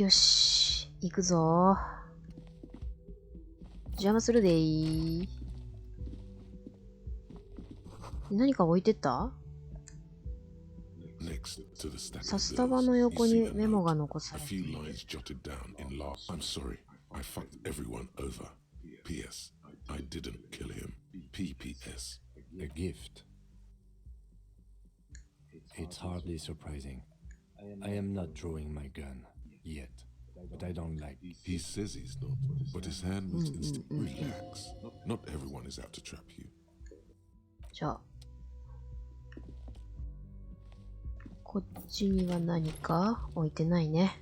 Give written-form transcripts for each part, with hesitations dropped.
よし、行くぞ。邪魔するでー。何か置いてった？札束の横にメモが残されている。A gift. It's hardly surprising. I am not drawing my gun yet, but I don't like it. He says he's not, but his hand moves instantly. Relax. Not everyone is out to trap you. じゃあ、こっちには何か置いてないね。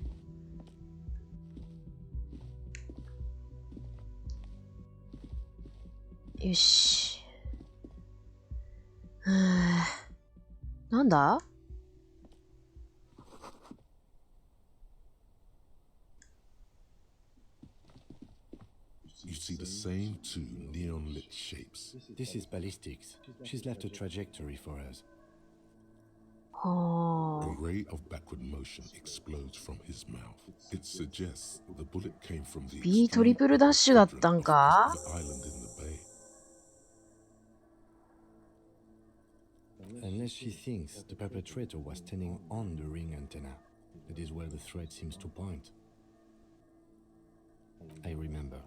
よし。なんだ？ You see the same two neon-lit shapes. This is ballistics. She's left a trajectory for us. A ray of backward motion explodes from his mouth. It suggests the bullet came from the B トリプルダッシュだったんか？ island in the bay. Unless she thinks the perpetrator was standing on the ring antenna. That is where the thread seems to point. I remember.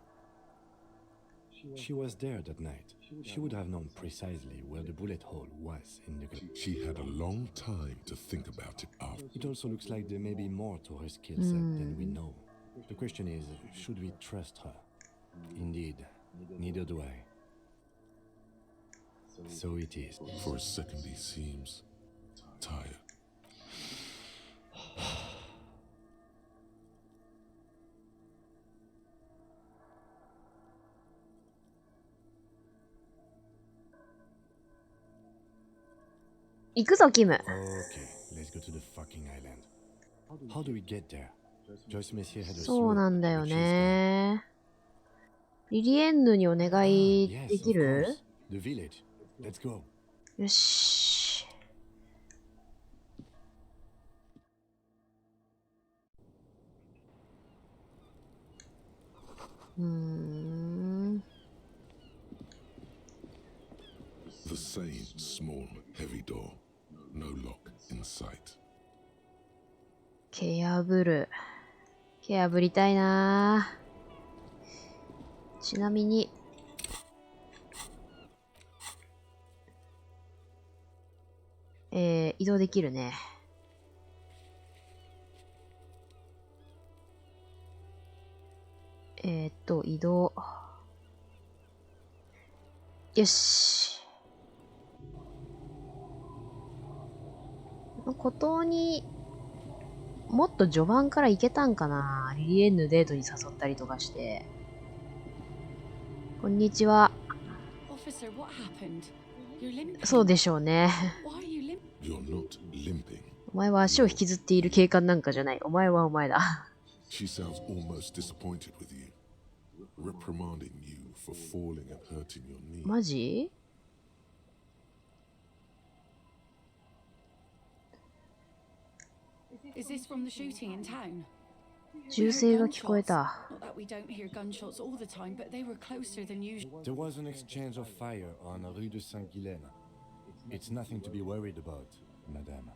She was there that night. She would have known precisely where the bullet hole was in the gun. She had a long time to think about it after. It also looks like there may be more to her skill set than we know. The question is, should we trust her? Indeed, neither do I. So it is. For a second he seems tired.行くぞ、キム。 Okay, let's go to the fucking island. How do we get there? Joyce Messier had a そうなんだよね。リリエンヌにお願いできる？ The village. Let's go. よし。The same small, heavy door. No lock in sight. 蹴破る。蹴破りたいな。ちなみに、移動できるね。移動。よし。孤島にもっと序盤から行けたんかな。リリエンヌデートに誘ったりとかして。こんにちは。そうでしょうね。お前は足を引きずっている警官なんかじゃない。お前はお前だ。She sounds almost disappointed with you, reprimanding you for falling and hurting your knee. マジ？銃声が聞こえた。There was an exchange of fire on Rue de Saint-Guylaine. It's nothing to be worried about, madame.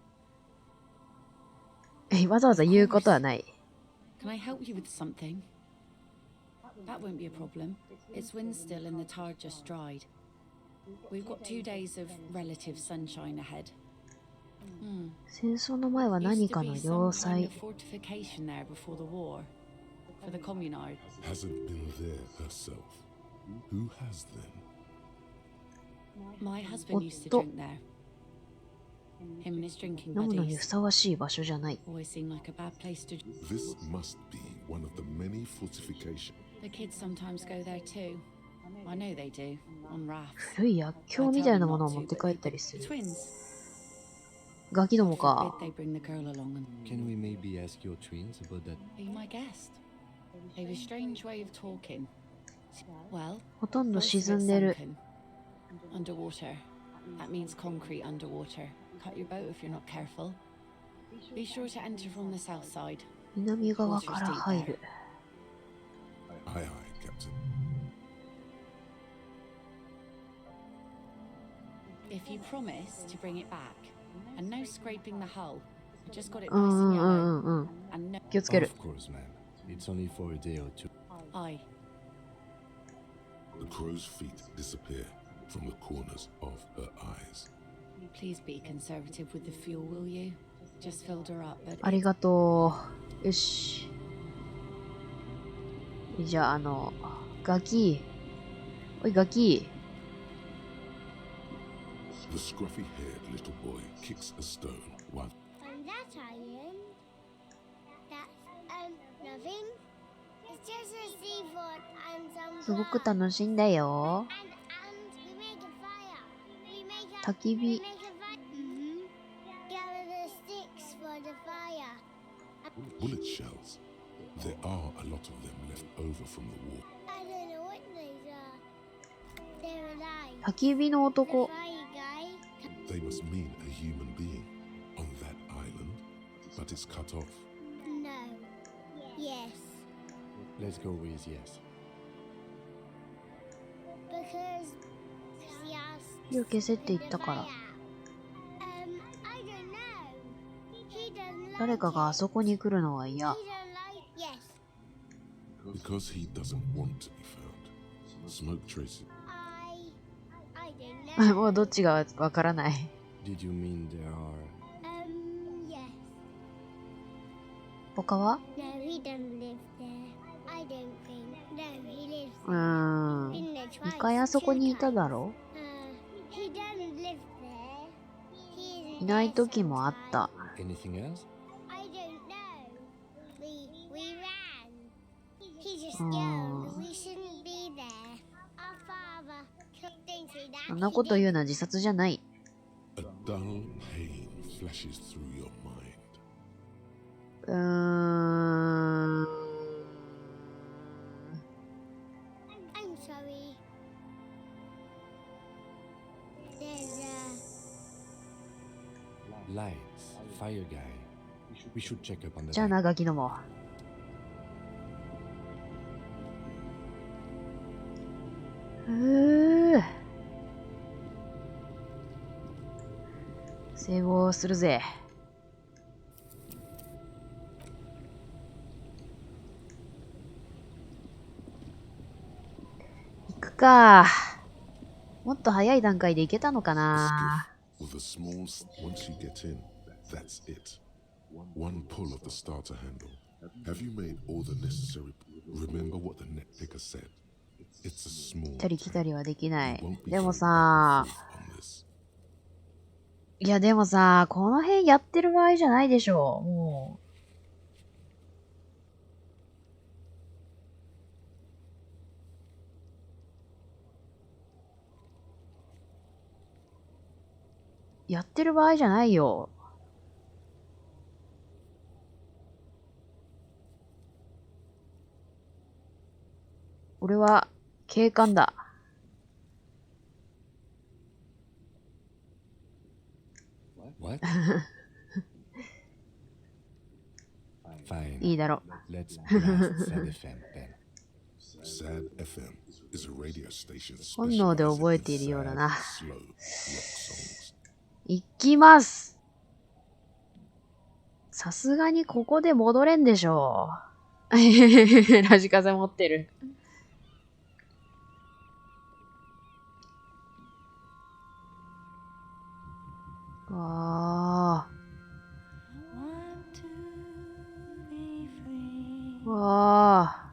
わざわざ言うことはない。Can I help you with something? That won't be a problem. It's wind still and the tide just dried. We've got 2 days of relative sunshine ahead. 戦争の前は何かの要塞。Fortification there before the war. For the communard. Hasn't been there herself. Who has then? My husband used to drink there. Him and his drinking 飲むのに buddies. ふさわしい場所じゃない。 Always seemed like a bad place to. This must be one of the many fortifications. The kids sometimes go there too. I know they do. On rafts. 古い薬莢みたいなものを持って帰ったりする。 Twins. ガキどもか。 They bring the girl along and Can we maybe ask your twins about that? be my guest. They have a strange way of talking. Well, ほとんど most of 沈 it's んでる。 sunken. Underwater. That means concrete underwater. Cut your boat if you're not careful. Be sure to enter from the south side. 南側から入る。Aye, aye, Captain. If you promise to bring it back, and no scraping the hull, I just got it う nice ん and うんうん yellow, うん。 and no. 気をつける。 Of course, ma'am. It's only for a day or two. Aye. The crow's feet disappear from the corners of her eyes. Please be conservative with the fuel, will you? Just filled her up, but ありがとう。よし。じゃあ、ガキ。おい、ガキ。The scruffy-haired little boy kicks a stone while And that island, that's nothing. It's just a seafort and some すごく grass. 楽しいんだよ。 And we make a fire. We make a 焚き we 火。 make a fire. Gather the sticks for the fire. bullet shells. There are a lot of them left over from the war. I don't know what these are. They're alive. 焚き火の The 男。 fire guy. They must mean a human being on that island, but it's cut off. No. Yes. Let's go with yes. Because he asked. 火を消せって言ったから。 I don't know. He doesn't like 誰かがあ it. そこに来るのは嫌。 He don't like. Yes. Because he doesn't want to be found. Smoke traces. I don't know. もうどっちがわからない。 Did you mean there are... Yes. 他は No, he doesn't live there. I don't think. No, he lives うーん。 been there 一 twice. 回あそこ two にいた times. だろ He doesn't live there. He isn't いない there 時もあった sometimes. Anything else? I don't know. We ran. He just Oh. yelled. We shouldn't be there. Our father couldn't see that. そんなこと言うのは自殺じゃない。 A dull pain flashes through your mind. うーん。 I'm sorry. There's Lights. Fire guy. We should check up on the... じゃあな、ガキども。整合するぜ。行くか。もっと早い段階で行けたのか A な。 skiff with a small... Once you get in, that's it. One pull of the starter handle. Have you made all the necessary... Remember what the net picker said. It's a small... 行ったり来たりはできな You い。 won't be でも going さ back and forth on this. いやでもさ、この辺やってる場合じゃないでしょ。もう。やってる場合じゃないよ。俺は警官だ。What? Fine. いいだろ。 Let's blast Sad FM then. Sad FM is a radio station 本能で specializing 覚え in ているようだ sad, な。 slow rock songs. 行きます。さすがにここで戻れんでしょう。ラジカセ持ってる。わあ。わあ。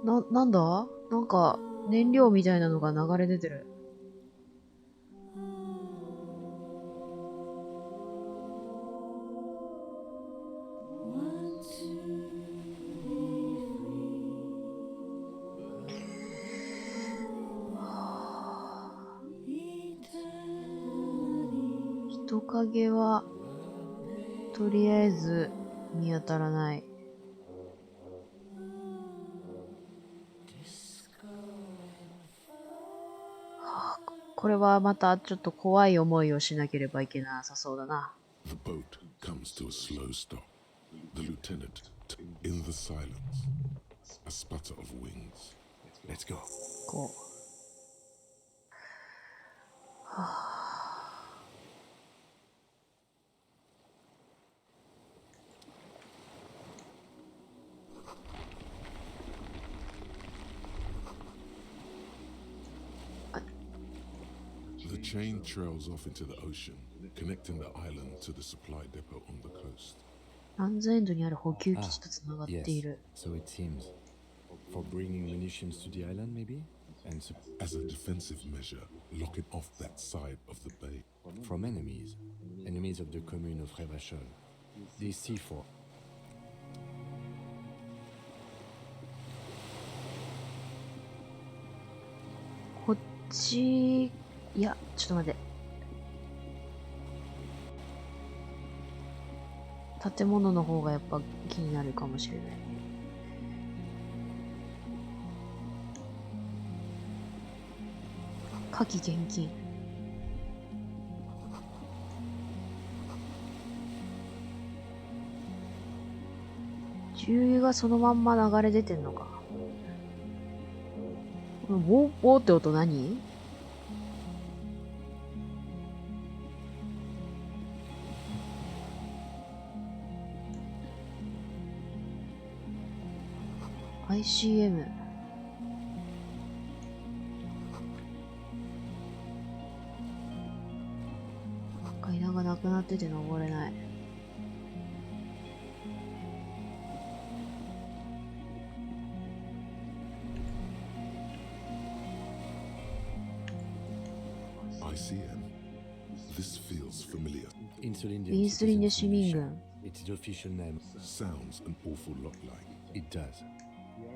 なんだなんか、燃料みたいなのが流れ出てる。人影は、とりあえず見当たらない。これはまたちょっと怖い思いをしなければいけなさそうだな。The boat comes to a slow stop. The lieutenant, in the silence, a sputter of wings. Let's go. こう。はあ The chain trails off into the ocean, connecting the island to the supply depot on the coast. ランズエンドにある補給基地とつながってい Yes. る。 So it seems. For bringing munitions to the island, maybe? And As a defensive measure, locking off that side of the bay. from enemies. Enemies of the commune of Revachol. These C4. こっち、いや、ちょっと待って。建物の方がやっぱ気になるかもしれない。火器厳禁。重油がそのまんま流れ出てんのか。このウォーウォーって音何？ICM。階段がなくなってて登れない。ICM. This feels familiar. インスリンで市民軍。 It's the official name. Sounds an awful lot like. It does.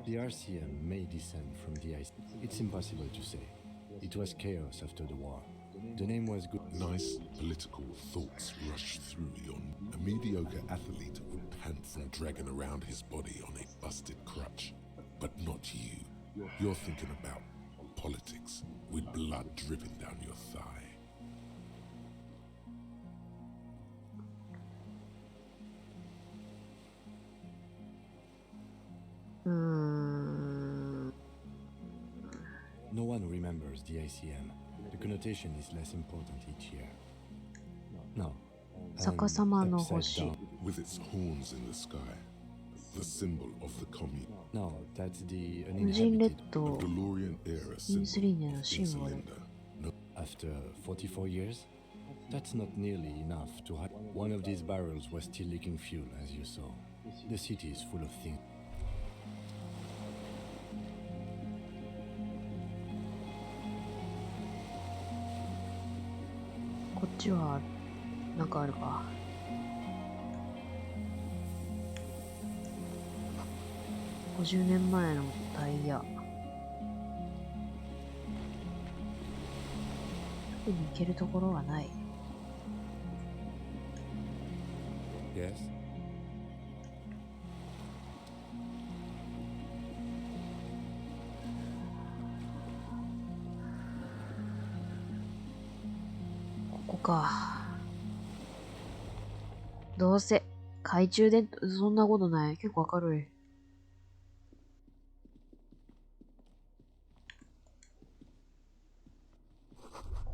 The RCM may descend from the ice. It's impossible to say. It was chaos after the war. The name was good. Nice political thoughts rush through yon. A mediocre athlete would pant from dragging around his body on a busted crutch. But not you. You're thinking about politics with blood dripping down your thigh. うーん。 No one remembers the ICM. The connotation is less important each year. No. 逆さまの Upside 星。 down. With its horns in the sky. The symbol of the commune. No, that's the 無人列 uninhabited. 島 DeLorean era インスリ symbol ンネの in シンボル。 cylinder. No, After 44 years? That's not nearly enough to hide. One of these barrels was still leaking fuel, as you saw. The city is full of things. こっちはなんかあるか。50年前のタイヤ。特に行けるところはない。 Yes? ここか。どうせ懐中電灯、そんなことない。結構明るい。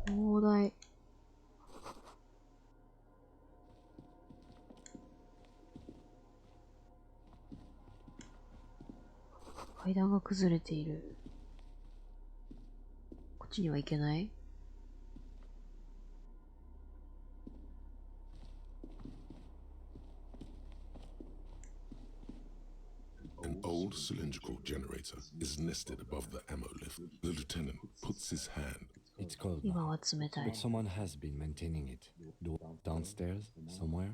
広大。階段が崩れている。こっちには行けない？ an old cylindrical generator is nested above the ammo lift. The lieutenant puts his hand. It's cold 今 now, は冷たい but。someone has been maintaining it. Downstairs, somewhere?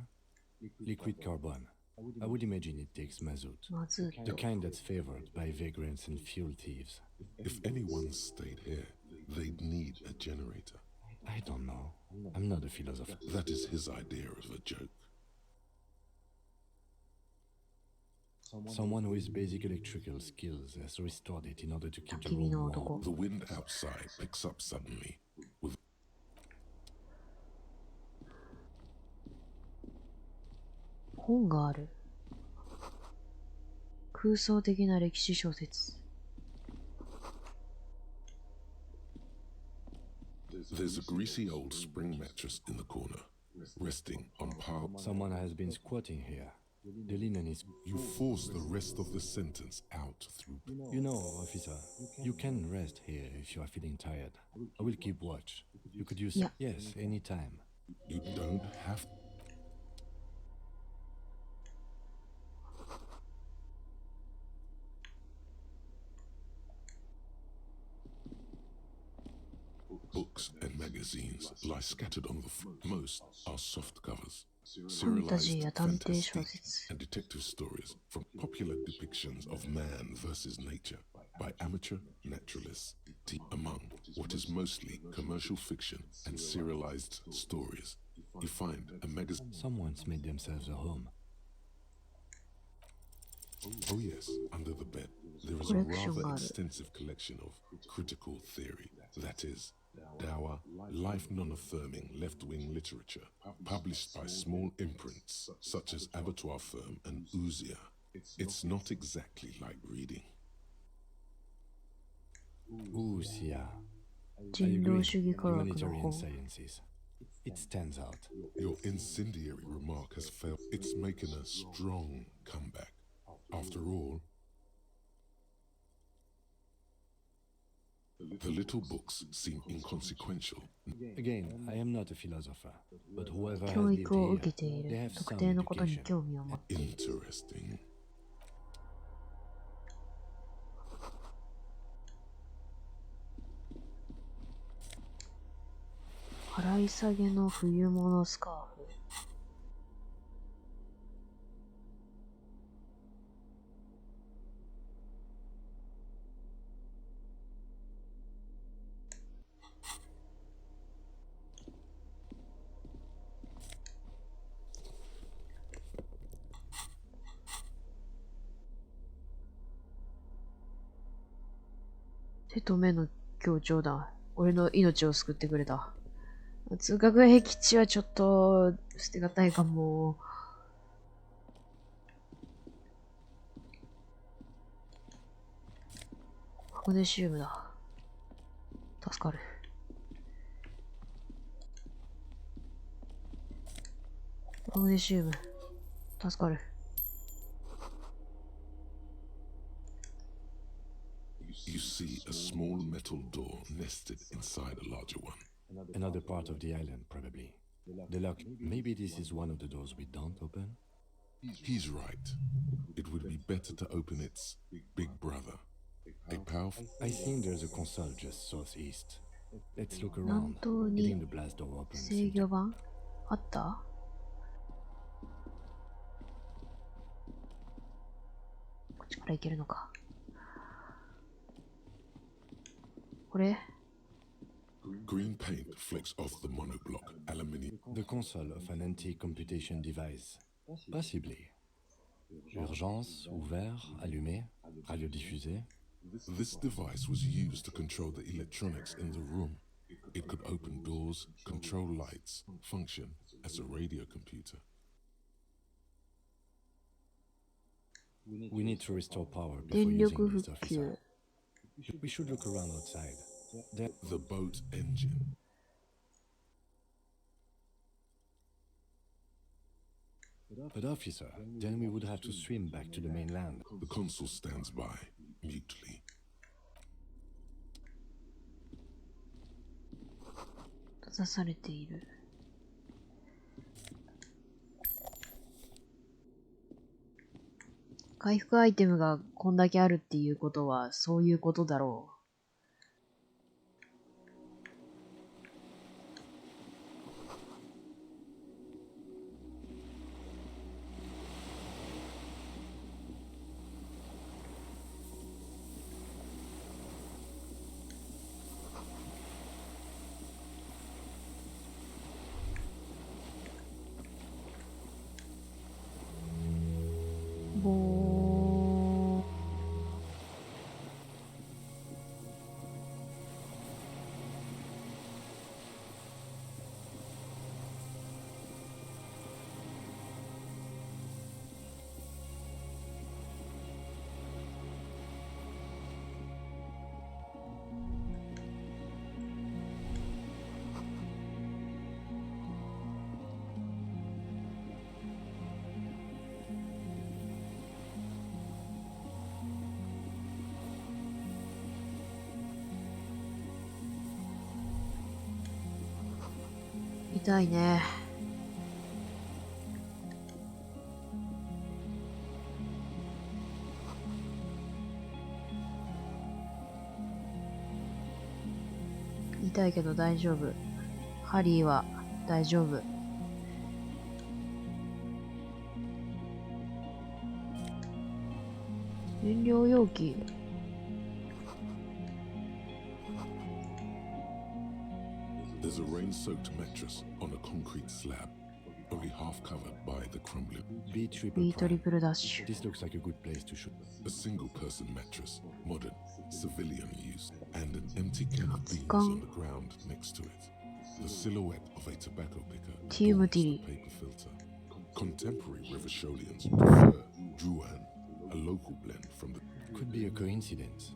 Liquid carbon. I would imagine it takes mazout. まず The kind that's favored by vagrants and fuel thieves. If anyone stayed here, they'd need a generator. I don't know. I'm not a philosopher. That is his idea of a joke. Someone with basic electrical skills has restored it in order to keep the 君 room の warm. 男。 The wind outside picks up suddenly, with 本がある。空想的な歴史小説。 there's a greasy old spring mattress in the corner, resting on pile. Someone has been squatting here. The linen is... You force the rest of the sentence out through. You know, officer, you can rest here if you are feeling tired. I will keep watch. You could use... Yeah. Yes, anytime. You don't have. Books and magazines lie scattered on the floor. Most are soft covers. ファンタジーや探偵小 fantasy 説。 and detective stories from popular depictions of man versus nature by amateur naturalists among what is mostly commercial fiction and serialized stories. You find a magazine. Someone's made themselves a home. Oh yes, under the bed there is a Collection rather got it. extensive collection of critical theory, that is, dour, life non-affirming left-wing literature, published by small imprints such as Abattoir Firm and Ouzia. It's not exactly like reading. Ooh, yeah. I 人道 agree. 主義科学の Humanitarian 本。 sciences. It stands out. Your incendiary remark has failed. It's making a strong comeback. After all, the little books seem inconsequential. Again, I am not a philosopher, but whoever has 教 lived 育を受け here, てい they る。 have 特 some 定のことに education. 興味を持って Interesting. 払い下げの冬物スカーフ。手と目の協調だ。俺の命を救ってくれた。通学兵基地はちょっと捨てがたいかも。マグネシウムだ。助かる。マグネシウム。助かる。You see a small metal door nested inside a larger one. Another part of the island, probably. The lock. Maybe this is one of the doors we don't open? He's right. It would be better to open its big brother. A powerful. I think there's a console just southeast. Let's look 南 around. 東に Getting the blast door open. 制御盤あった？こっちから行けるのか。これ Green paint flecks off the monoblock aluminium. The console of an anti-computation device. Possibly. Urgence, ouvert, allumé, radiodiffusé. This device was used to control the electronics in the room. It could open doors, control lights, function as a radio computer. We need to restore power before 電力 using 復 this 旧 officer. We should look around outside. There, The boat engine. but officer, then we would have to swim back to the mainland. The consul stands by, mutely. 閉ざされている。回復アイテムがこんだけあるっていうことは、そういうことだろう。ぼー。痛いね。痛いけど大丈夫。ハリーは大丈夫。燃料容器。There's a rain-soaked mattress on a concrete slab, only half covered by the crumbling. B B triple トリ prime. プルダッシュ。 This looks like a good place to shoot. A single-person mattress, modern, civilian use, and an empty can of beans Gone. on the ground next to it. The silhouette of a tobacco picker Tea adorns the Mutili. paper filter. Contemporary Rivisholians prefer Druan, a local blend from the... Could be a coincidence.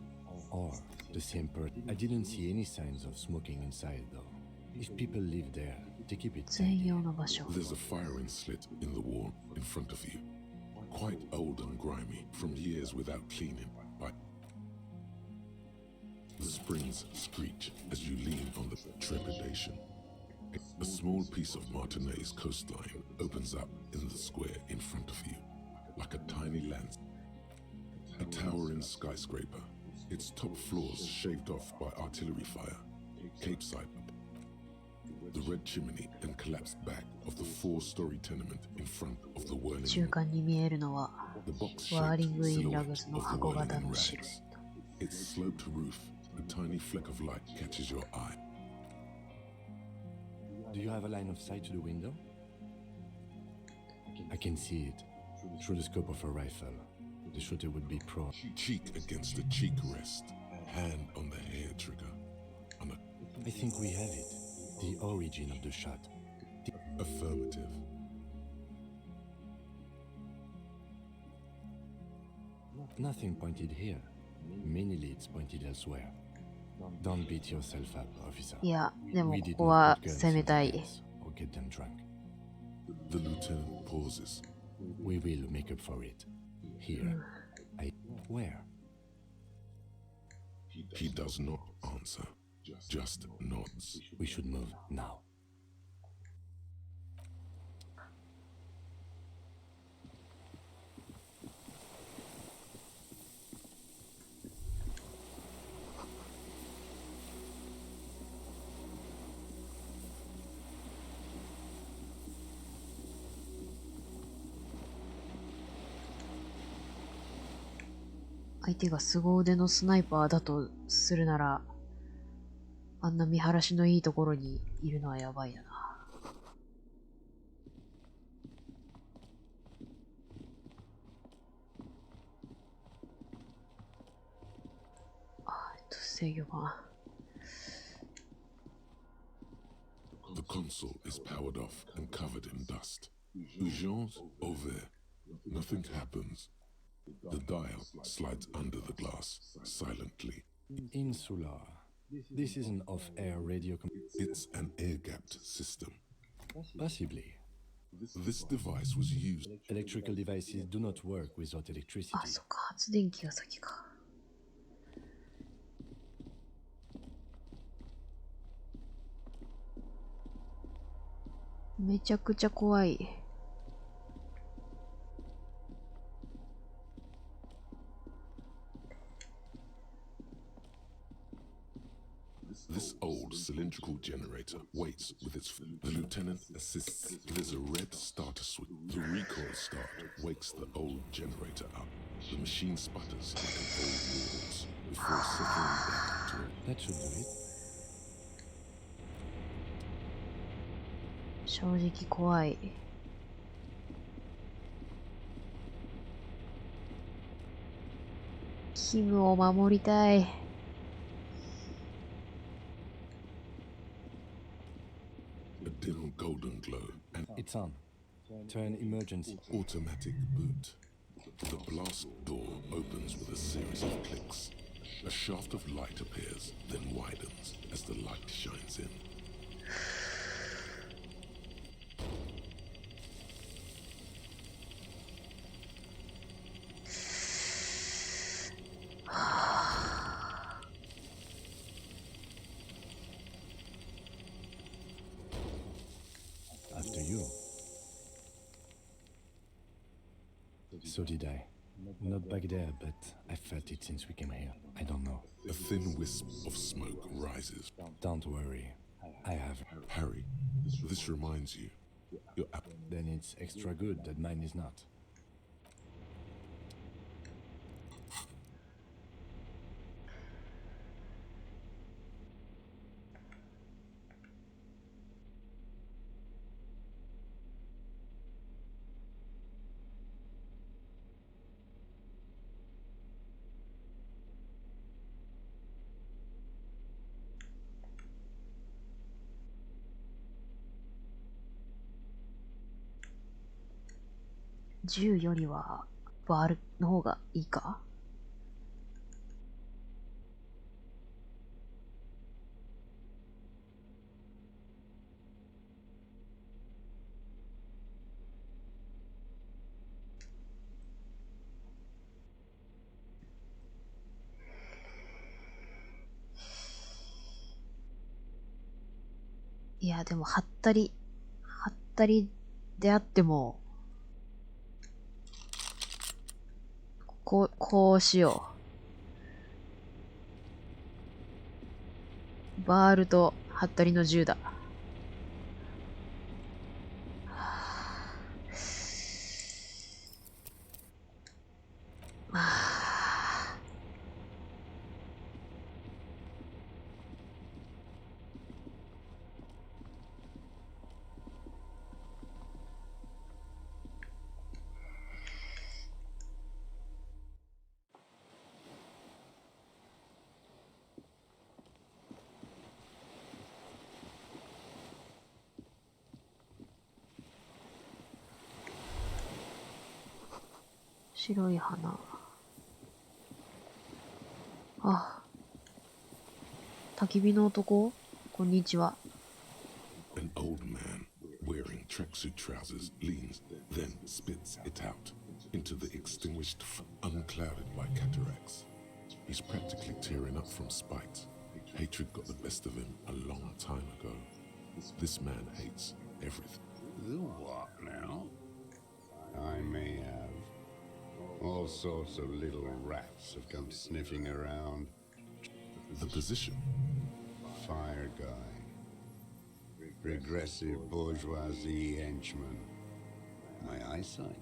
Or the same person. I didn't see any signs of smoking inside though. If people live there, they keep it 専 tidy. 用の場所。 There's a firing slit in the wall in front of you. Quite old and grimy from years without cleaning. The springs screech as you lean on the trepidation. A small piece of Martinez coastline opens up in the square in front of you, like a tiny lance. A towering skyscraper, its top floors shaved off by artillery fire, capeside up. The red chimney and collapsed back of the four-story tenement in front of the whirling. 中間に見えるのは The box ワーリ shaped ングインラ silhouette グズ of の the 箱 whirling 型 in のシルエッ rags. ト。 Its sloped roof, a tiny fleck of light catches your eye. Do you have a line of sight to the window? I can see it through the scope of a rifle. The shooter would be prone. Cheek against the cheek rest, hand on the hair trigger. On a I think we have it. The origin of the shot. affirmative. Nothing pointed here. Many leads pointed elsewhere. Don't beat yourself up, officer. いや、でも We こ did こ not は put guns 攻め in た their い。 hands or get them drunk. The lieutenant pauses. We will make up for it. Here. Where? He does not answer, just nods. We should move now. 相手が凄腕のスナイパーだとするなら、あんな見晴らしのいいところにいるのはやばいよな。制御盤。The console is powered off and covered in dust. Urgence over there. Nothing happens. The dial slides under the glass, silently. Insular. This is an off-air radio. It's an air-gapped system. Possibly. This device was used. Electrical devices do not work without electricity. あ、そっか、発電機が先か。めちゃくちゃ怖い。This old cylindrical generator waits with its. The lieutenant assists. There's a red starter switch. The recoil start wakes the old generator up. The machine sputters like an old walrus before settling back to it. That should do it. 正直怖い。キムを守りたい。A dim golden glow and It's on. Turn emergency. automatic boot. The blast door opens with a series of clicks. A shaft of light appears, then widens as the light shines in. After you. So did I. Not back there, but I felt it since we came here. I don't know. A thin wisp of smoke rises. Don't worry. I have. Harry, this reminds you. Your Then it's extra good that mine is not.銃よりはバールの方がいいか？いや、でも、はったりであっても、こうしよう。バールとはったりの銃だ。白い花。あ、焚き火の男？こんにちは。An old man wearing tracksuit trousers leans, then spits it out into the extinguished, unclouded by cataracts. He's practically tearing up from spite. Hatred got the best of him a long time ago. This man hates everything. The what now? I may have. All sorts of little rats have come sniffing around. The position. Fire guy. Regressive bourgeoisie henchman. My eyesight?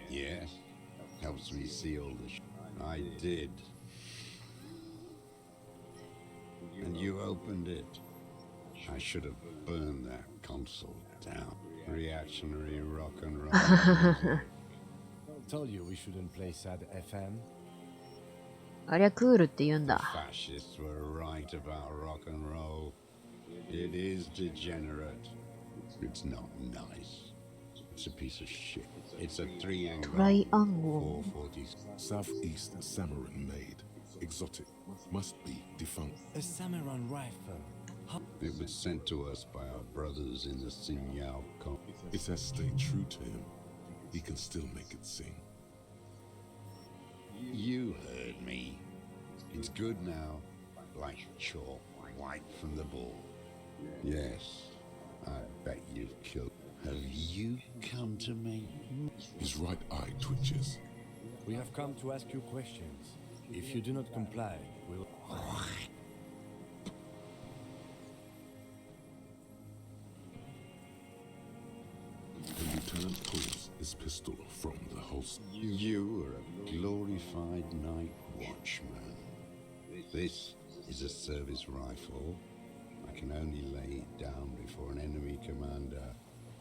Yes. Helps me see all the I did. And you opened it. I should have burned that console down. Reactionary rock and roll. Told you we shouldn't play sad FM. ありゃクールって言うん The だ。 fascists were right about rock and roll. It is degenerate. It's not nice. It's a piece of shit. It's a triangle. トライアンゴ 440. Southeast Samaran made. Exotic. Must be defunct. A Samaran rifle. It was sent to us by our brothers in the Sinyao Camp. It has stayed true to him. He can still make it sing. You heard me. It's good now, like chalk, white from the ball. Yes, I bet you've killed. Have you come to me? His right eye twitches. We have come to ask you questions. If you do not comply, we'll... The lieutenant pulls his pistol from the holster. You are a glorified night watchman. This is a service rifle. I can only lay it down before an enemy commander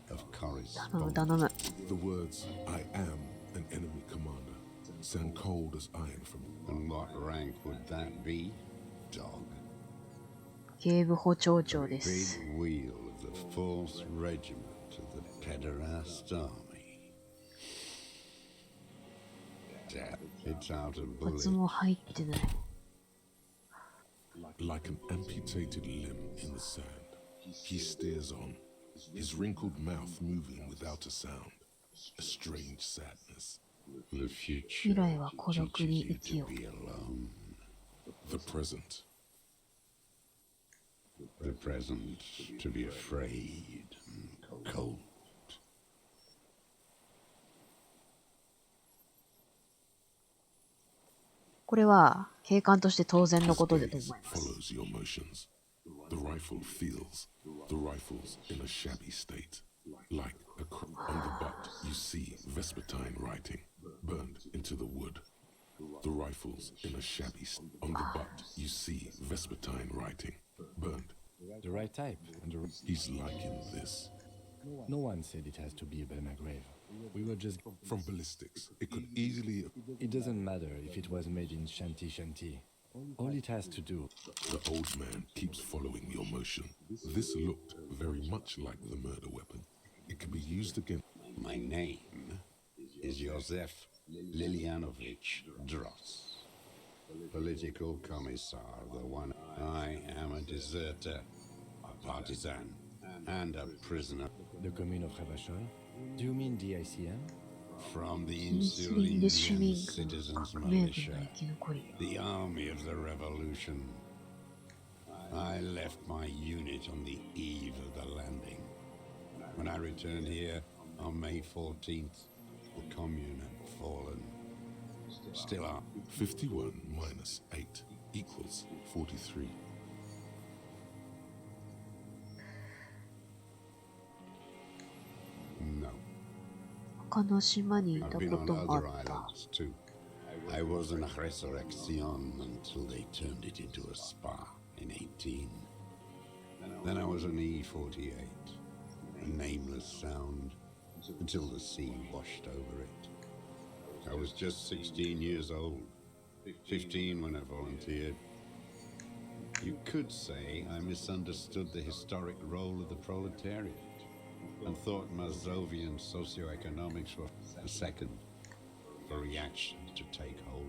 of 頼む correspondence. 頼む。 The words, I am an enemy commander, sound cold as iron from And what rank would that be, dog? 警部補長長です。 Big wheel of the 4th Regiment of the Pederast Army. Death. It's out of コツ bullet. も入ってない。 like an amputated limb in the sand. He stares on, his wrinkled mouth moving without a sound. A strange sadness. The future 未来は孤独 teaches に you 生き to よう。 be alone. The present. The present to be afraid and cold. これは警官として当然の His ことだと gaze 思います。 follows your motions. The rifle feels. The rifle's in a shabby state. Like on the butt, you see Vespertine writing, burned into the wood. The rifle's in a shabby on the butt, you see Vespertine writing, burned. The right type. And the... He's liking this. No one said it has to be a Belma grave. We were just... From ballistics, it could easily... It doesn't matter if it was made in Shanty Shanty. All it has to do... The old man keeps following your motion. This looked very much like the murder weapon. It can be used against... My name is Josef Lilianovich Dross, political commissar, the one. I am a deserter, a partisan, and a prisoner The commune of Ravachol? Do you mean the ICM? from the インスリンで市民 Insulindian 軍 citizens 革命軍 militia, の生き残り。 the army of the revolution. I left my unit on the eve of the landing. When I returned here on May 14th, the commune had fallen. Still up. 51 minus 8 equals 43. No. 他の島にいた I've been こ on ともあ other った。 islands too. I was in Resurrection until they turned it into a spa in 18. Then I was an E48, a nameless sound, until the sea washed over it. I was just 16 years old, 15 when I volunteered. You could say I misunderstood the historic role of the proletariat and thought Mazovian socioeconomics were a second for reaction to take hold.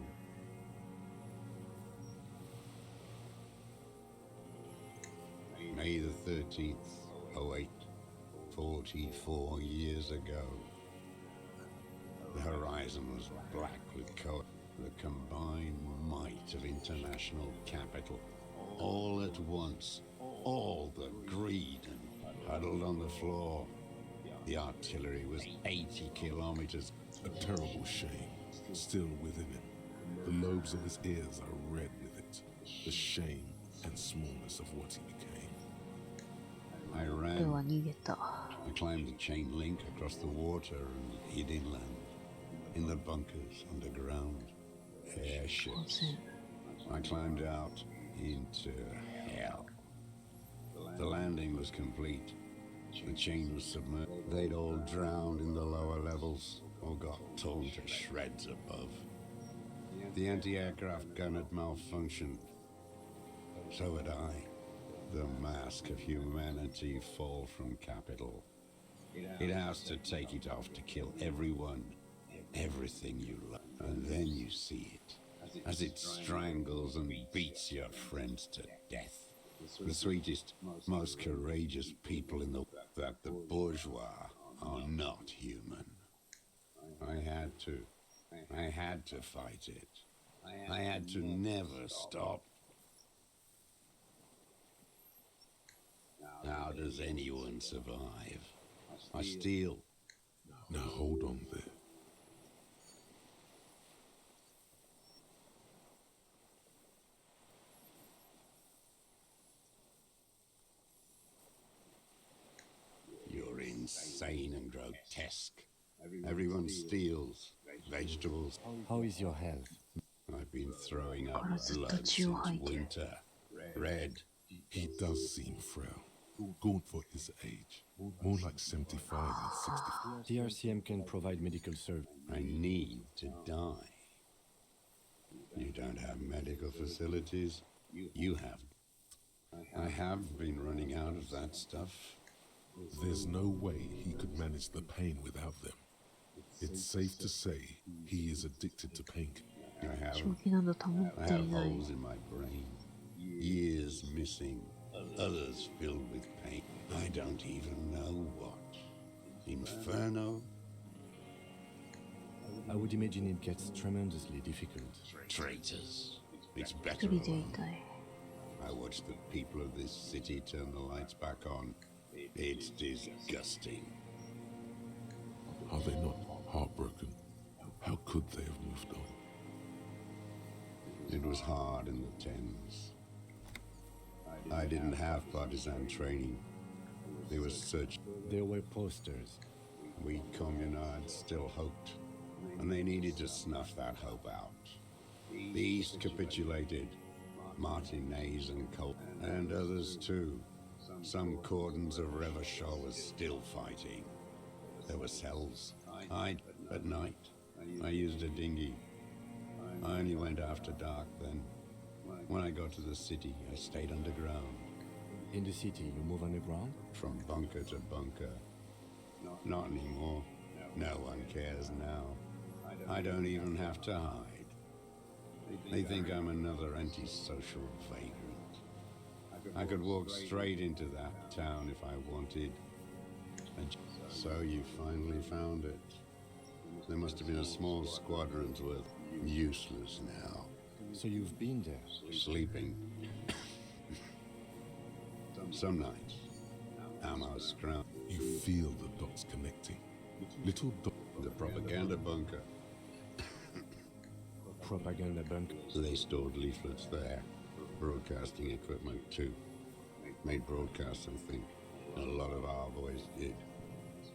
May the 13th, 08, 44 years ago. The horizon was black with the combined might of international capital. All at once, all the greed and huddled on the floor. The artillery was 80 kilometers. A terrible shame still within him. The lobes of his ears are red with it. The shame and smallness of what he became. I これ ran. は逃げた。 I climbed the chain link across the water and hid inland. In the bunkers underground. 当 Airships. 然。 I climbed out into hell. The landing was complete. The chain was submerged. They'd all drowned in the lower levels or got torn to shreds above. The anti-aircraft gun had malfunctioned. So had I. The mask of humanity fall from capital. It has to take it off to kill everyone, everything you love. And then you see it, as it strangles and beats your friends to death. The sweetest, most courageous people in the that the bourgeois are not human. I had to fight it. I had to never stop. How does anyone survive? I steal. Now hold on there. profane and grotesque. Everyone steals vegetables. How is your health? I've been throwing up Parasite blood since Chihuahua. winter. Red. He does seem frail, gaunt for his age, more like 75 and 60. TRCM can provide medical service. I need to die. You don't have medical facilities. You have. I have been running out of that stuff. There's no way he could manage the pain without them. It's safe to say he is addicted to painkillers. I have 正気など保っ I てい have ない holes in my brain, years missing, others filled with pain. I don't even know what. Inferno? I would imagine it gets tremendously difficult. Traitors. It's 一 better 人でい alone. たい I watched the people of this city turn the lights back on. It's disgusting. Are they not heartbroken? How could they have moved on? It was hard in the tens. I didn't have partisan training. There was such. There were posters. We communards still hoped, and they needed to snuff that hope out. The East capitulated. Martinez and Colt, and others too. Some cordons of Revachol was still fighting. There were cells. At night, I used a dinghy. I only went after dark then. When I got to the city, I stayed underground. In the city, you move underground? From bunker to bunker. Not anymore. No one cares now. I don't even have to hide. They think I'm another antisocial vagrant. I could walk straight into that town if I wanted. And so you finally found it. There must have been a small squadron's worth. Useless now. So you've been there? Sleeping. Some nights. Ammo scrum. You feel the dots connecting. Little dots. The propaganda bunker. Propaganda bunker. They stored leaflets there. Broadcasting equipment too. Made broadcasts, I think. A lot of our boys did.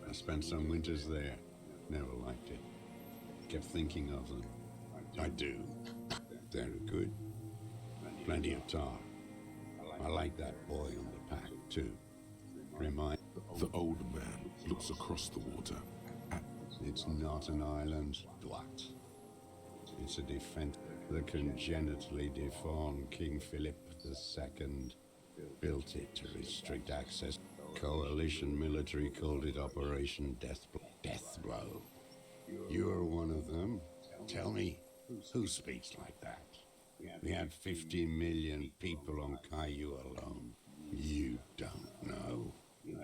I spent some winters there. Never liked it. Kept thinking of them. I do. They're good. Plenty of tar. I like that boy on the pack too. Remind. The old man looks across the water. It's not an island, Dwight. It's a defense. The congenitally deformed King Philip II built it to restrict access. Coalition military called it Operation Death Blow. You're one of them. Tell me, who speaks like that? We had 50 million people on Caillou alone. You don't know.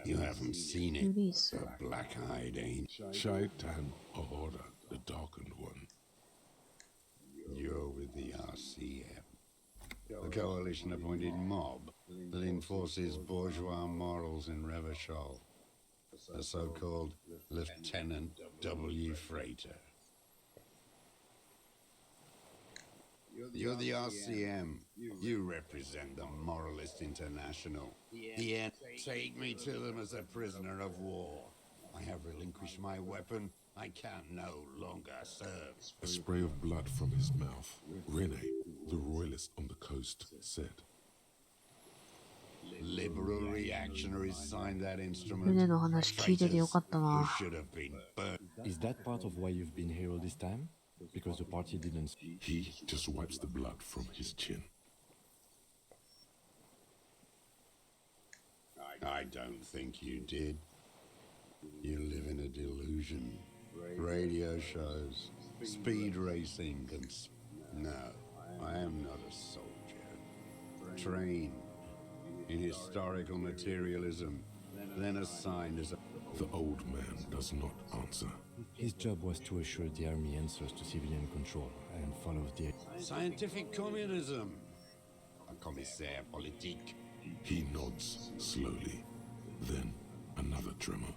You haven't seen it. リリース The black-eyed ain't. Shaitan Ahura, the darkened one. You're with the RCM. The coalition appointed mob that enforces bourgeois morals in Revachol. The so-called Lieutenant W. Freighter. You're the RCM. You represent the Moralist International. Yeah, take me to them as a prisoner of war. I have relinquished my weapon. I can no longer serve. A spray of blood from his mouth. Rene, the royalist on the coast, said. Liberal reactionaries signed that 船 instrument. の話聞いててよかった Who な should have been burnt. Is that part of why you've been here all this time? Because the party didn't... He just wipes the blood from his chin. I don't think you did. You live in a delusion. Radio shows, speed racing, and... No, I am not a soldier. Trained in historical materialism, then assigned as a... The old man does not answer. His job was to assure the army answers to civilian control and follows the... Scientific communism. A commissaire politique. He nods slowly. Then another tremor.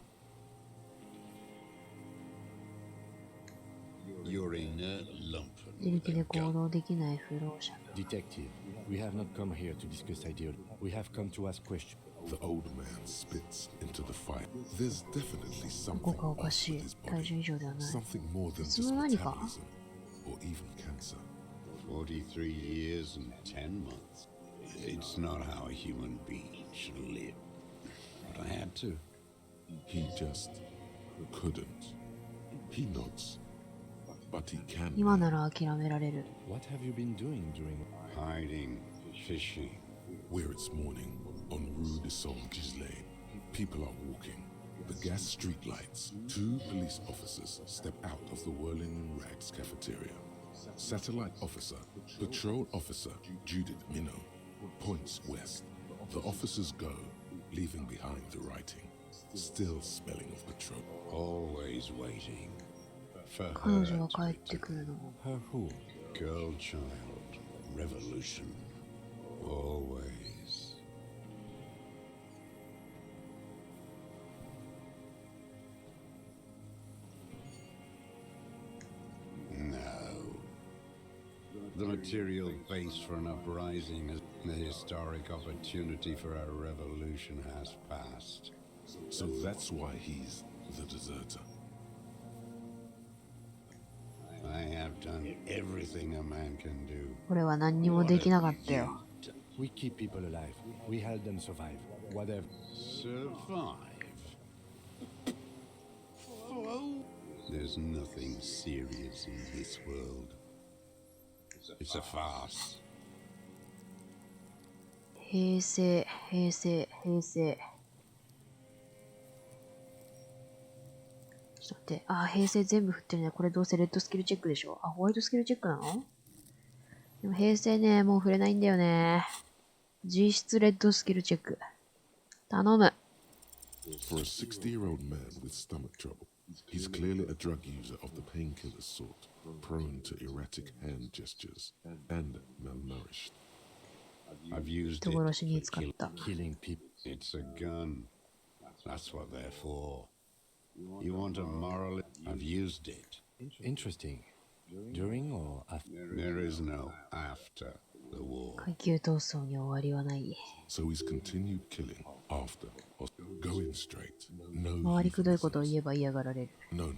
You're inert lump. 自力で行動できない不老者 Detective, we have not come here to discuss ideology. We have come to ask questions. The old man spits into the fire. There's definitely こ something こがおか off し with い。 his 体 body. 重以上ではない。 Something more than 別 just の何か metabolism or even cancer. 43 years and 10 months. It's not how a human being should live. But I had to. He just couldn't. He nods. But he can 今 now. なら諦められる。 What have you been doing during... Hiding, fishing. Where it's morning, on Rue de Saint-Gislain, people are walking. The gas street lights. 2 police officers step out of the Whirling in Rags cafeteria. Satellite officer, patrol officer Judith Minot, points west. The officers go, leaving behind the writing, still smelling of petrol. Always waiting. For 彼 her 女 to が帰ってく return. るのも。 Her who? Girl child. Revolution. Always. No. The material base for an uprising is the historic opportunity for a revolution has passed. So that's why he's the deserter. I have done everything a man can do. 俺は何にもできなかったよ。 We keep people alive. We help them survive. Whatever. Survive? There's nothing serious in this world. It's a farce. 平成、平成、平成。ちょっと待って。あ、平成全部振ってるね。これどうせレッドスキルチェックでしょ。あ、ホワイトスキルチェックなの？でも平成ね、もう触れないんだよね。実質レッドスキルチェック。頼む。For a 60-year-old man with stomach trouble, he's clearly a drug user of the painkiller sort, prone to erratic hand gestures and malnourished. I've used 人 it 殺しに for 使っ killing. た。 Killing people. It's a gun. That's what they're for. You want a moral? I've used it. Interesting. During or after? There is no after the war. 階級闘争に終わりはない。 So he's continued killing after, or going straight. 回り No くどいことを euphemisms. 言えば嫌がられる。 No, no.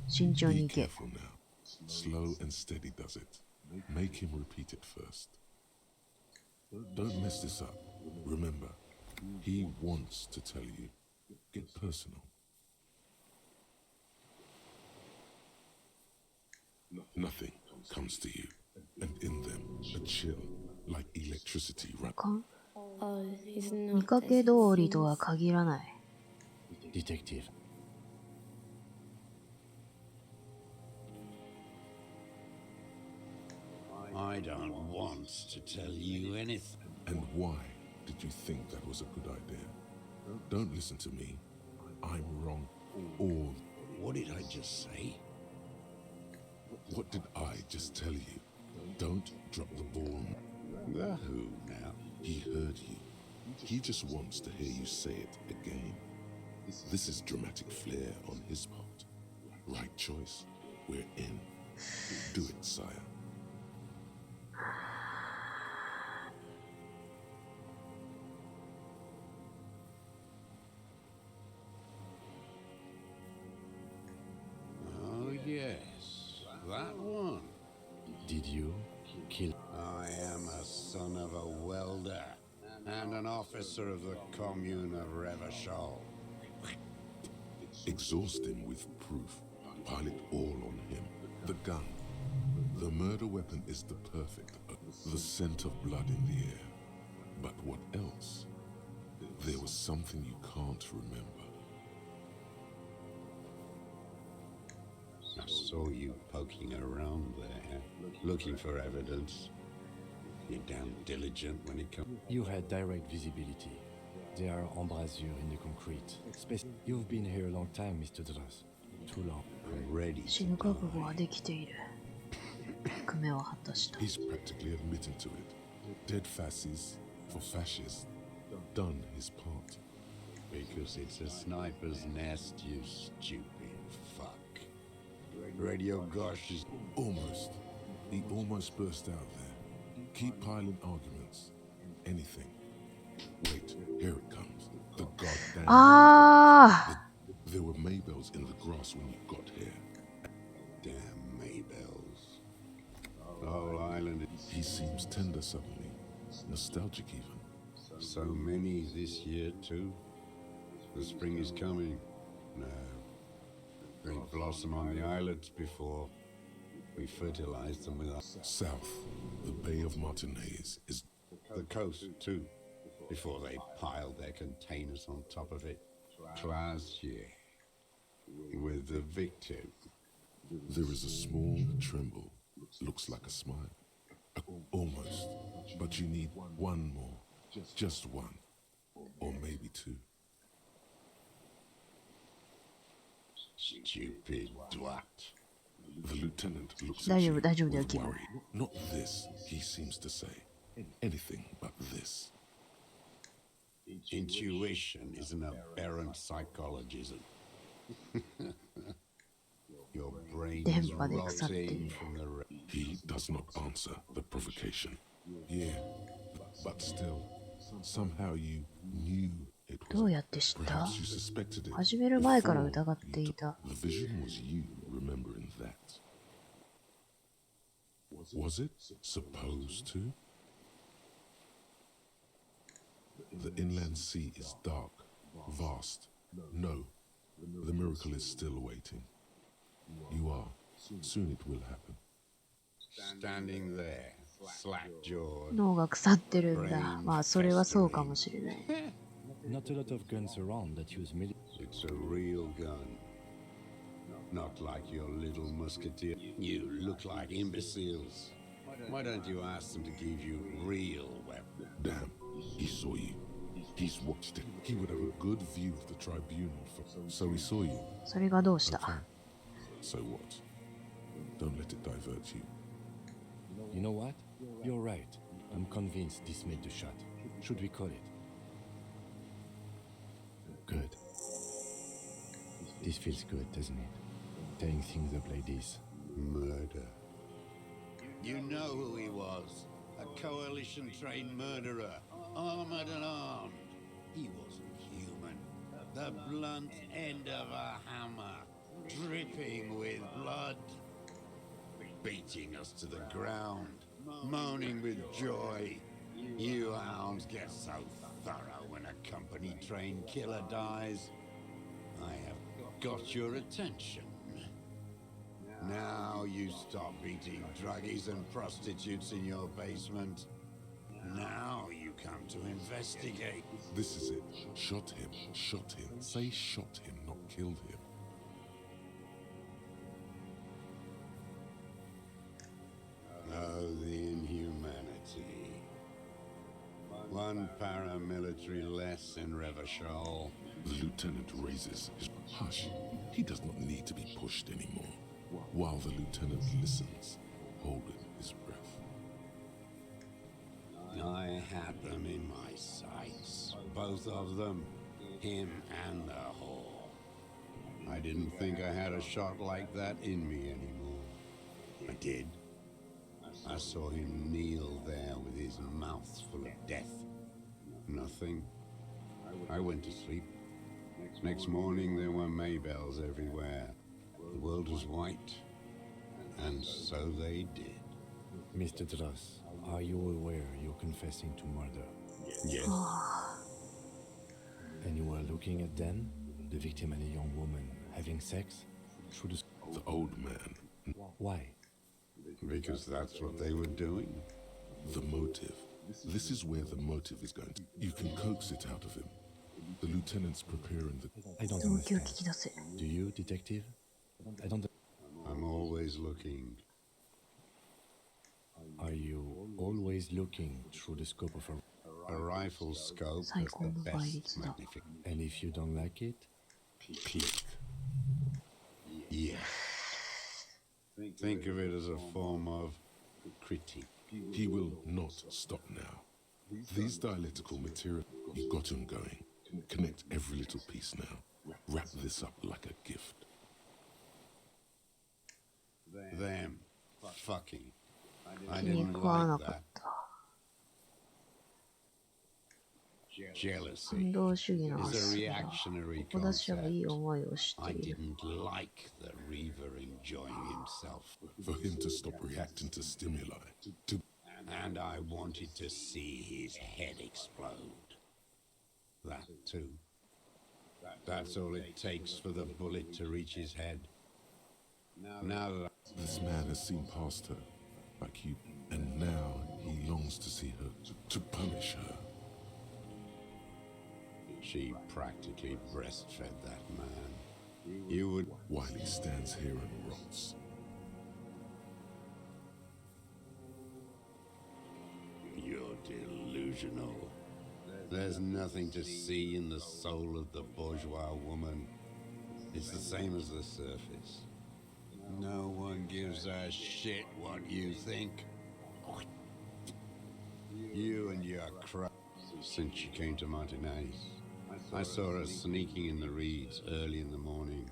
慎重 Be に行け。 careful now. Slow and steady does it. Make him repeat it first. Don't mess this up. Remember, he wants to tell you. Get personal. Nothing comes to you, and in them a chill, like electricity run. か Oh, he's 見 not かけ as 通 he りとは seems. 限らない。 Detective. I don't want to tell you anything. And why did you think that was a good idea? Don't listen to me. I'm wrong. All. What did I just say? What did I just tell you? Don't drop the ball. The who now? He heard you. He just wants to hear you say it again. This is dramatic flair on his part. Right choice. We're in. Do it, sire. Oh yes, that one. Did you kill? I am a son of a welder and an officer of the commune of Revachol. Exhaust him with proof. Pile it all on him. The gun. The murder weapon is the perfect. The scent of blood in the air. But what else? There was something you can't remember. I saw you poking around there, looking for evidence. You're damn diligent when it comes. You had direct visibility. There are embrasures in the concrete. You've been here a long time, Mr. Dras. Too long. I'm ready 死 to ぬ覚悟 die. はできている。役目は果たした。 He's practically admitting to it. Dead fasces for fascists. Done his part. Because it's a sniper's nest, you stupid fuck. Radio Gosh is... Almost. He almost burst out there. Keep piling arguments. Anything. Wait, here it comes. The goddamn. あ There were Maybells in the grass when you got here. Damn Maybells. The whole island is He seems tender suddenly, nostalgic even. so many this year too. The spring is coming. No. They blossom on the islets before we fertilize them with our... South, the Bay of Martinez is. The coast too, before they pile their containers on top of it. Last year, with the victim. There is a small tremble. Looks like a smile. Almost. But you need one more. Just one. Or maybe two. Stupid twat. The lieutenant looks 大 at 丈 you 夫、大丈夫だよ、 with キム。 worry. Not this, he seems to say. Anything but this. Intuition is an aberrant psychologism. Your brain is 電波で腐っている。 rotting from the... He does not answer the provocation. Yeah, but still, somehow you knew it どう was. やって知った Perhaps you suspected it. 始める前から before 疑っ you てい took- た。 The vision was you remembering that. Was it supposed to? The inland sea is dark, vast. No, the miracle is still waiting. You are. Soon it will happen. Standing there, slack-jawed. 脳が腐ってるんだ。まあ、それはそうかもしれない。 Not a lot of guns around that use It's a real gun. Not like your little musketeer. You look like imbeciles. Why don't you ask them to give you real weapons? Damn, he saw you. He's watched it. He would have a good view of the tribunal. So he saw you. それがどうした Okay. So what? Don't let it divert you. You know what? You're right. I'm convinced this made the shot. Should we call it? Good. This feels good, doesn't it? Tearing things up like this. Murder. You know who he was. A coalition-trained murderer. Armored and armed. He wasn't human. The blunt end of a hammer. Dripping with blood. Beating us to the ground. Moaning with joy. You hounds get so thorough when a company-trained killer dies. I have got your attention. Now you stop beating druggies and prostitutes in your basement. Now you come to investigate. This is it. Shot him. Shot him. Say shot him, not killed him. Oh, the inhumanity. One paramilitary less in Revachol. The lieutenant raises his... Hush. He does not need to be pushed anymore. While the lieutenant listens, holding his breath. I had them in my sights. Both of them. Him and the whore. I didn't think I had a shot like that in me anymore. I did. I saw him kneel there with his mouth full of death. Nothing. I went to sleep. Next morning there were Maybells everywhere. The world was white. And so they did. Mr. Dross, are you aware you're confessing to murder? Yes. And you were looking at them, the victim and a young woman, having sex? Through the... The old man. Why? Because that's what they were doing. The motive. This is where the motive is going to... You can coax it out of him. The lieutenant's preparing the... I don't 動機を understand. 聞き出せ。 Do you, detective? I don't... I'm always looking. Are you always looking through the scope of a... A rifle scope最 is 高 the の倍 best 率だ。 magnific. And if you don't like it? Peak. Yes. Think of it as a form of critique. He will not stop now. These dialectical material, you got him going. Connect every little piece now. Wrap this up like a gift. Them. Fucking. I 気に didn't 食わな like かっ that. た。Jealousy 反動主義の is 発 a 想だ。 reactionary ここ出し者がいい concept. 思いをして I いる。 didn't like the Reaver enjoying himself, For him to stop reacting to stimuli, to and I wanted to see his head explode. That too. That's all it takes for the bullet to reach his head. Now that this man has seen past her, like you, and now he longs to see her, to punish her. she practically breastfed that man, you would. While he stands here and rots. You're delusional. There's nothing to see in the soul of the bourgeois woman. It's the same as the surface. No one gives a shit what you think. You and your crap. Since she came to Martinez, I saw her sneaking in the reeds early in the morning,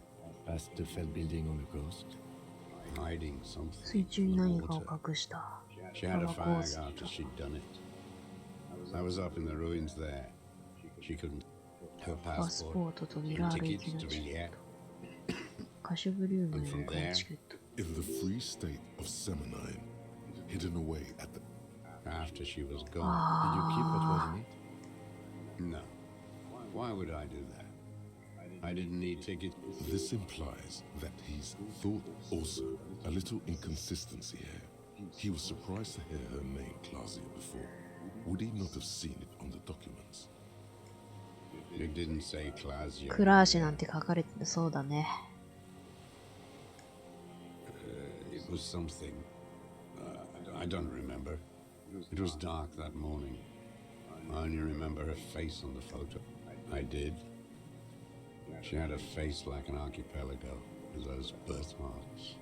Past the Fed building on the coast. hiding something 水中に in the 何かを water. 隠した。 She had a タバコを fag 吸っ after た。 she'd done it. I was up in the ruins there. She couldn't. Her パス passport ポートとミラー and 類機 tickets の to チケッ Villiers. ト。カシュブリュームへ向かうチケット。 In the free state of Seminine, hidden away at the After she was gone. Did you keep what was in it? No. Why would I do that? I didn't need tickets. This implies that he's thought also a little inconsistency here. He was surprised to hear her name Clausia before. Would he not have seen it on the documents? It didn't say Clausia. クラーシェなんて書かれてそうだね。 It was something. I don't remember. It was dark that morning. I only remember her face on the photo. I did. She had a face like an archipelago with those birthmarks.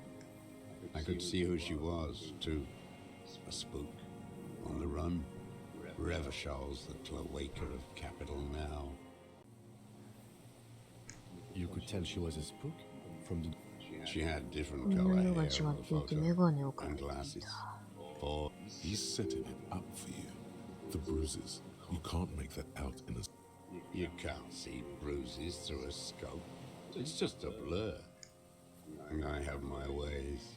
I could see who she was, too. A spook. On the run. Revachal's the cloaca of capital now. You could tell she was a spook from the. She had different みん color な色が hair 違 on っ the ていて photo メガネをかけ and てい glasses. た。 Or He's setting it up for you. The bruises. You can't make that out in a... you can't see bruises through a scope. It's just a blur. I have my ways.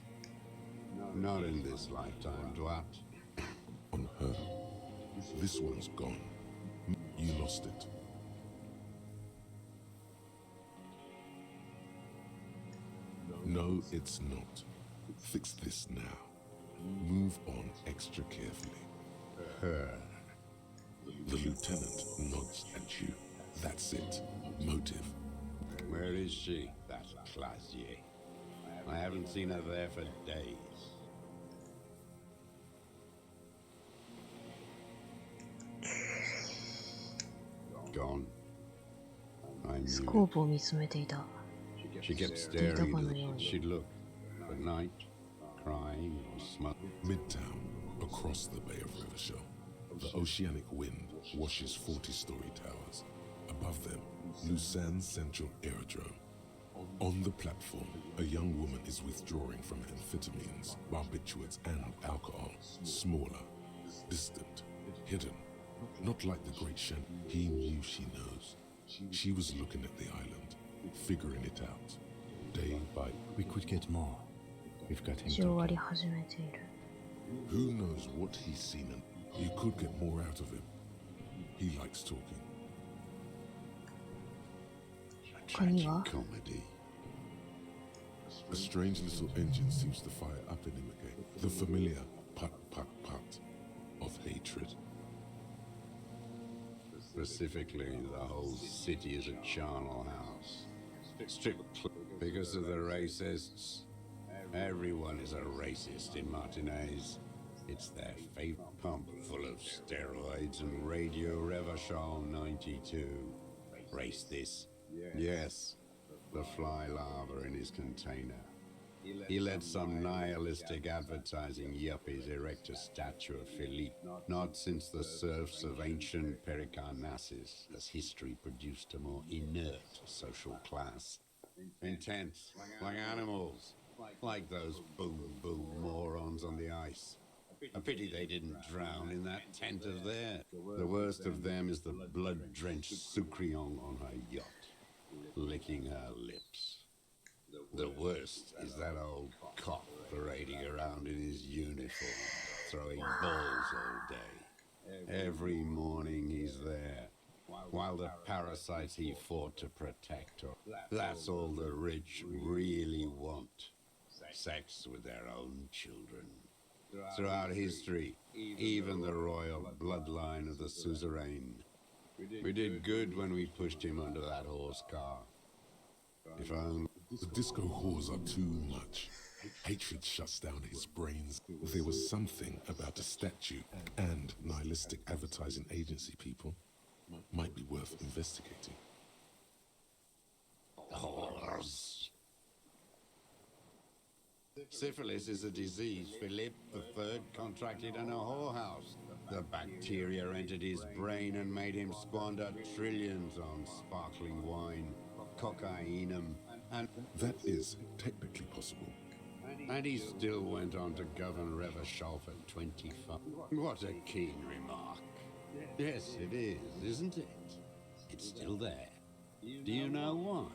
Not in this lifetime, Dwat. on her. This one's gone. You lost it. No, it's not. Fix this now. Move on extra carefully. Her. The lieutenant nods at you. That's it. Motive. Where is she? That Clasier. I haven't seen her there for days. Gone. I ス knew コー it. プを見つめていた。 She kept staring at it. She'd look. At night, crying or smothering. Midtown, across the Bay of Riverdale. The oceanic wind washes 40-story towers. Above them, Lusan's Central Aerodrome. On the platform, a young woman is withdrawing from amphetamines, barbiturates, and alcohol. Smaller, distant, hidden. Not like the great Shen. He knew she knows. She was looking at the island, figuring it out. Day by... We could get more. We've got him 終わり talking. 始めている。 Who knows what he's seen and you could get more out of him. He likes talking. Tragic Kaniwa? comedy. A strange little engine seems to fire up in him again. The familiar put, put, put of hatred. Specifically, the whole city is a charnel house. Strict because of the racists. Everyone is a racist in Martinez. It's their favorite pump full of steroids and Radio Revachol 92. Race this. Yes, the fly larva in his container. He let some nihilistic advertising yuppies erect a statue of Philippe. Not since the serfs of ancient Pericarnassus has history produced a more inert social class. Intense, like animals, like those boom-boom morons on the ice. A pity they didn't drown in that tent of theirs. The worst of them is the blood-drenched Sucrion on her yacht, licking her lips. The worst is that old cock parading around in his uniform, throwing balls all day. Every morning he's there, while the parasites he fought to protect are. That's all the rich really want. Sex with their own children. Throughout history, even the royal bloodline of the suzerain. We did good when we pushed him under that horse car. If only... The disco whores are too much. Hatred shuts down his brains. There was something about a statue and nihilistic advertising agency people. Might be worth investigating. Whores. Syphilis is a disease Philip III contracted in a whorehouse. The bacteria entered his brain and made him squander trillions on sparkling wine, cocainum, and That is technically possible. he still went on to govern Revachol for 25. What a keen remark. Yes, it is, isn't it? It's still there. Do you know why?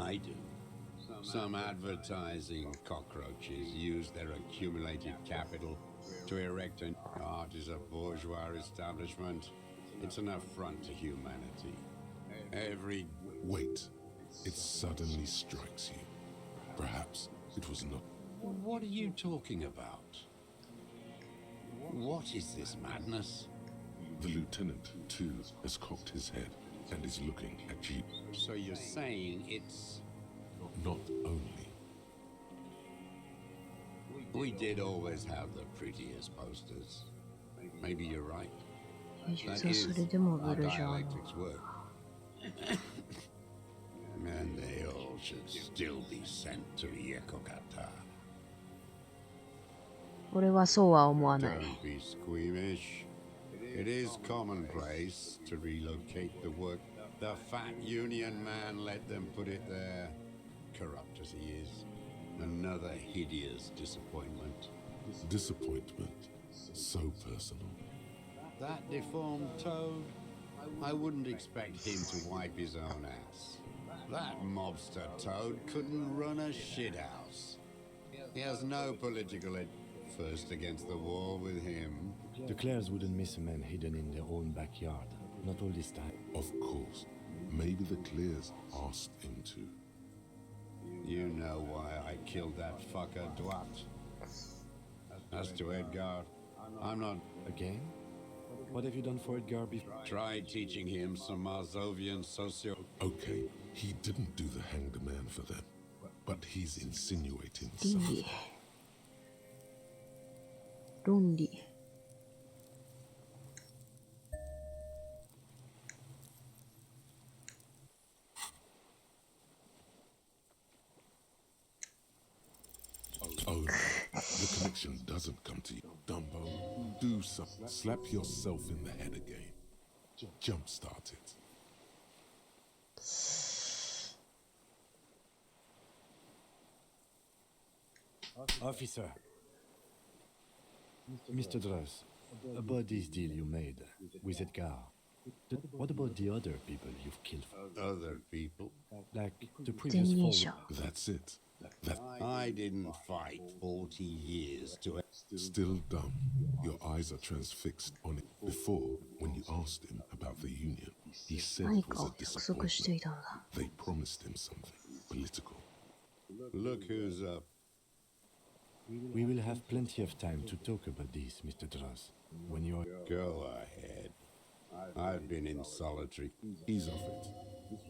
I do. Some advertising cockroaches use their accumulated capital to erect an art is a bourgeois establishment. It's an affront to humanity. Every... Wait. It suddenly strikes you. Perhaps it was not. What are you talking about? What is this madness? The lieutenant, too, has cocked his head and is looking at you. So you're saying it's... Not only. We did always have the prettiest posters. Maybe you're right. 実はそれでもブ Our ルジョアの dialectics work. And they all should still be sent to Yekokata. 俺はそうは思わない Don't be squeamish. It is commonplace to relocate the work. The fat union man let them put it there. Corrupt as he is. Another hideous disappointment. Disappointment. So personal. That deformed toad? I wouldn't expect him to wipe his own ass. That mobster toad couldn't run a shithouse. He has no political first against the wall with him. The Clares wouldn't miss a man hidden in their own backyard. Not all this time. Of course. Maybe the Clears asked him to. You know why I killed that fucker, Dwat. As to Edgar, I'm not... Again? What have you done for Edgar before? Tried teaching him some Marzovian socio... Okay, he didn't do the hang the man for them. But he's insinuating 倫 something. 理論理 Oh, the connection doesn't come to you. Dumbo, do something. Slap yourself in the head again. Jumpstart it. Officer. Mr. Dross, about this deal you made with Edgar. What about the other people you've killed? Other people? Like the previous 前任 four... 者 That's it. That I didn't fight 40 years to... still dumb. Your eyes are transfixed on it. Before, when you asked him about the union, he said 何 it か was を a 約束してい disappointment. たのだ They promised him something political. Look who's up. We will have plenty of time to talk about this, Mr. Dross. When you're... Go ahead. I've been in solitary. Ease off it.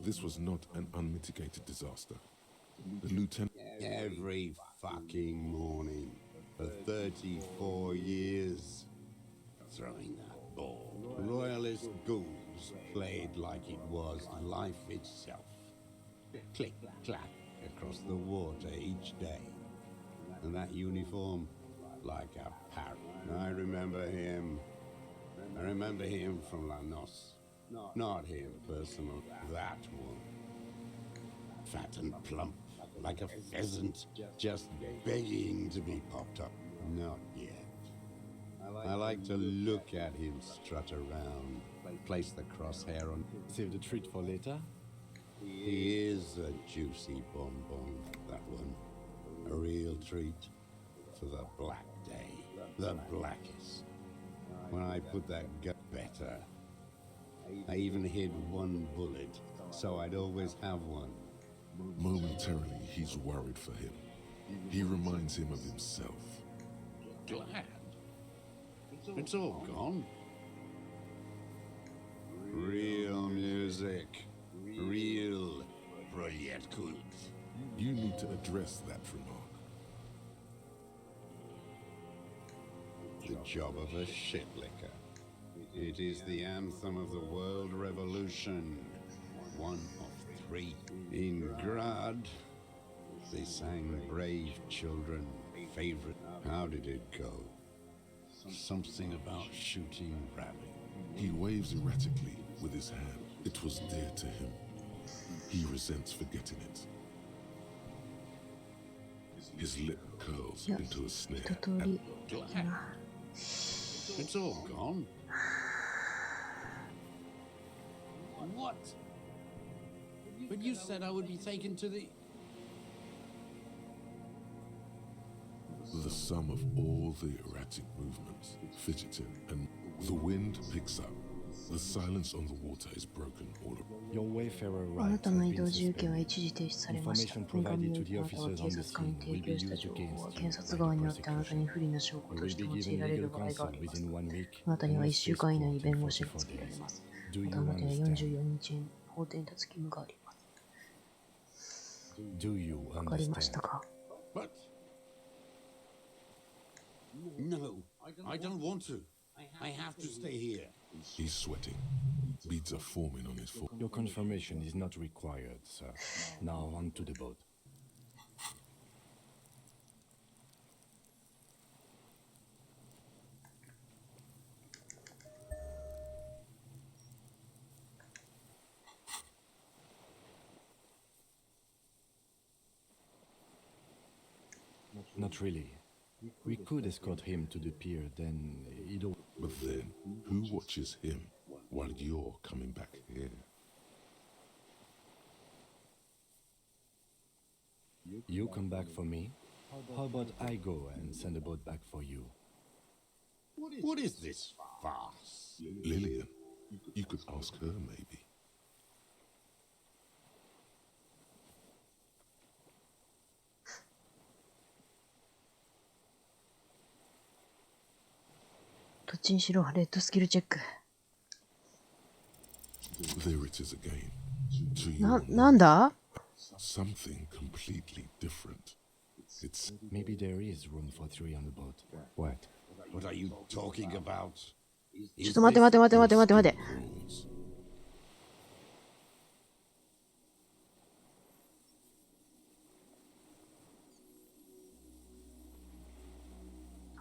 This was not an unmitigated disaster. The lieutenant. Every fucking morning for 34 years. Throwing that ball. Royalist ghouls played like it was life itself. Click, clack across the water each day. And that uniform, like a parrot. I remember him. I remember him from La Noce. Not him, personal. That one. Fat and plump, like a pheasant, just begging to be popped up. Not yet. I like to look at him strut around, place the crosshair on. Save the treat for later. He is a juicy bonbon, that one. A real treat for the black day. The blackest. When I put that gut better. I even hid one bullet, so I'd always have one. Momentarily, he's worried for him. He reminds him of himself. Glad? It's all gone. Real music. Real brilliant kult. You need to address that remark. The job of a shitlicker. It is the anthem of the world revolution. One of three. In Grad, they sang Brave Children, favorite. How did it go? Something about shooting rabbit. He waves erratically with his hand. It was dear to him. He resents forgetting it. His lip curls into a sneer. 一通り It's all gone. What? But you said I would be taken to the... The sum of all the erratic movements, fidgeting, and the wind picks up. The silence on the water is broken all around. Your wayfarer あな right た has の移 been 動自由権は suspended. 一時停止されました。 Information 女神 provided よ to り the あなたは officers 警 on the 察官に scene 提 will be 供した used 情報 against は you 検察 in 側に further よってあなたに prosecution. 不利な証拠 You と will して be 用い given られ legal る場合があ counsel ります。 within 1 week. あなたに and は must 1週 face 間以内に court 弁 in 護士が 44つけられ days. ます。 Do ま you たあなたには understand? 44日法廷に立つ義務があります。 Do you わかりました understand? か？ But... No, I don't want to. I have to stay here. He's sweating. Beads are forming on his forehead. Your confirmation is not required, sir. Now on to the boat. Not really. We could escort him to the pier, then he'd... But then, who watches him while you're coming back here? You come back for me? How about I go and send a boat back for you? What is this farce? Lillian, you could ask her maybe.どっちにしろレッドスキルチェック。 There it is again. To なん your だ？ something completely different. It's Maybe there is room for 3 on the boat. What? What are you talking about? ちょっと待って待って待って待って待って待って。 rules.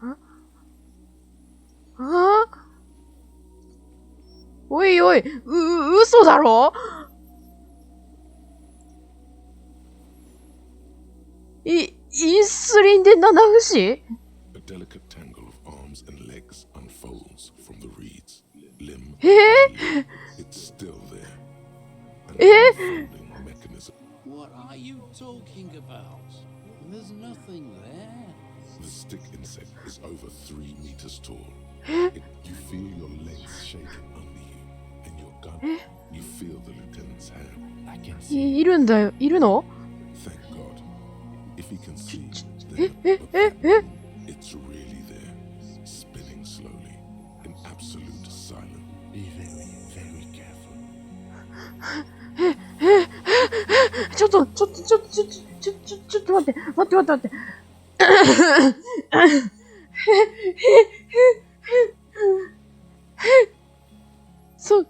ああ？おいおい、嘘だろ？インスリンで七節？ A delicate tangle of arms and legs unfolds from the reeds. Limb. It's still there. An unfolding mechanism. What are you talking about? There's nothing there. The stick insect is over 3 meters tall. You feel your legs shaking under you, and your gun. You feel the lieutenant's hand. I can see. いるんだよ。いるの？ Thank God. If he can see, then it's really there, spinning slowly, in absolute silence. Be very, very careful. ちょっと待って。そう、